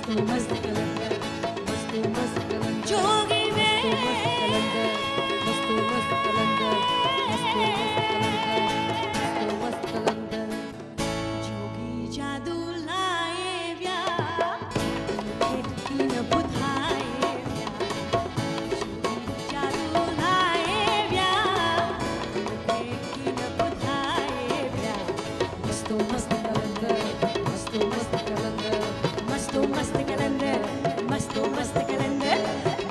मस्त कलंदर, मस्त मस्त कलंदर, जोगी में मस्त मस्त कलंदर, मस्त मस्त कलंदर, जोगी जादू लाए व्या की न बुधाए व्या जोगी जादू लाए व्या की न बुधाए व्या मस्त मस्त कलंदर, मस्त मस्त कलंदर, मस्तो मस्त कलंदर, मस्तो मस्त कलंदर,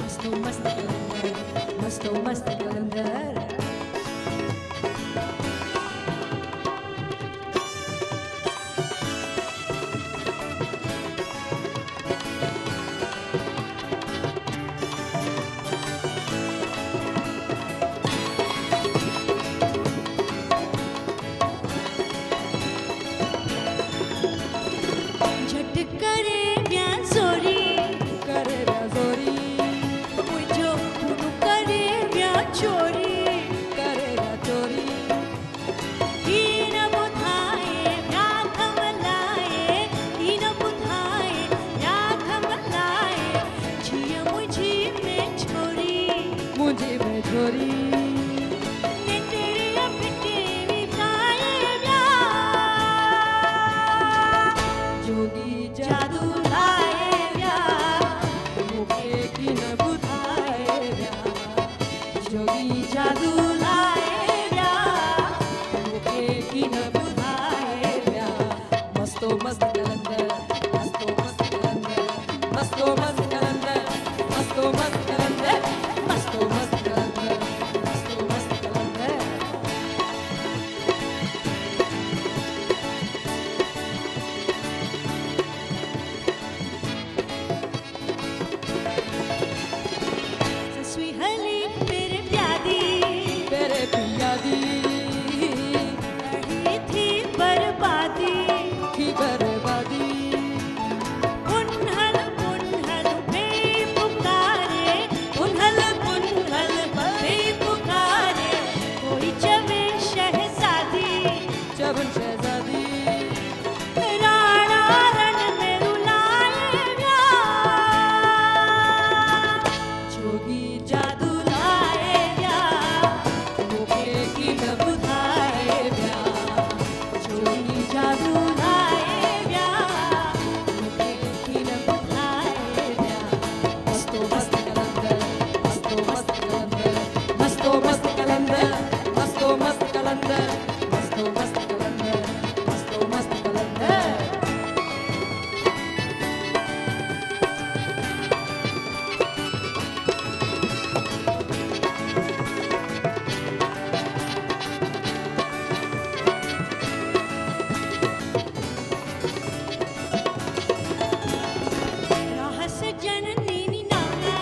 मस्तो मस्त कलंदर, मस्तो मस्त कलंदर। झट करे व्या जोरी करे राजोरी, मुझो करे व्या चोरी करे राजोरी, हीन बुधाए व्या थमलाए हीन बुधाए व्या थमलाए जिया मुझी में छोरी मुझे में छोरी, ने तेरे अपने विचाए व्या जोगी जादू लाए व्या मुखे की न बुधाए व्या, जोगी जादू लाए व्या मुखे की न बुधाए व्या, मस्तो मस्त कलंदर, मस्तो मस्त कलंदर, मस्तो मस्त कलंदर, मस्तो मस्त कलंदर, मस्तो मस्त कलंदर, मस्तो मस्त कलंदर। ससुई हली तेरे प्यादी तेरे पिया दी लड़ी थी बर्बादी की बर्बादी, उन्हल उन्हल पे पुकारे उन्हल उन्हल पे पुकारे कोई चवे शहजादी जबन शहजादी, राणा रण में रुलाए व्या जोगी जादू लाए व्या मुखे की न बुधाए व्या, जोगी जादू लाए व्या मुखे की न बुधाए व्या मस्तो मस्त कलंदर, मस्तो मस्त कलंदर, मस्तो मस्त कलंदर, मस्तो मस्त कलंदर, मस्तो मस्त कलंदर, मस्तो मस्त कलंदर। रहस जननी नाया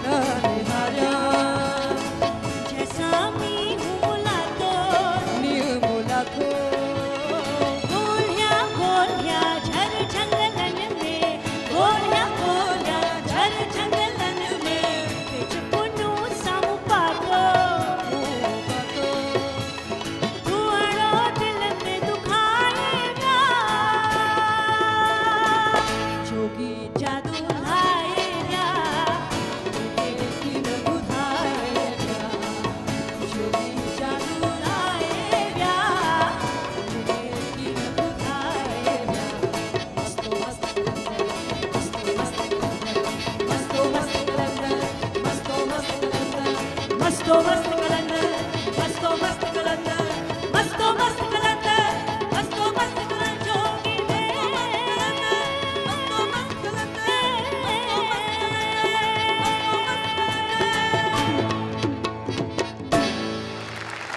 नारे हारा जैसा मी मुला तो निर्मूला को, गोलिया झर जंगलन में गोलिया झर जंगलन में बिच पुनु सामू पाको मुँह को, धुआड़ो दिल में दुखाए व्या जोगी जादू लाए व्या मुखे की न बुधाए व्या, जोगी जादू लाए व्या मुखे की न बुधाए व्या, मस्तो मस्त कलंदर, मस्तो मस्त कलंदर, मस्तो मस्त कलंदर, मस्तो मस्त कलंदर, मस्तो मस्त कलंदर मस्तो मस्त कलंदर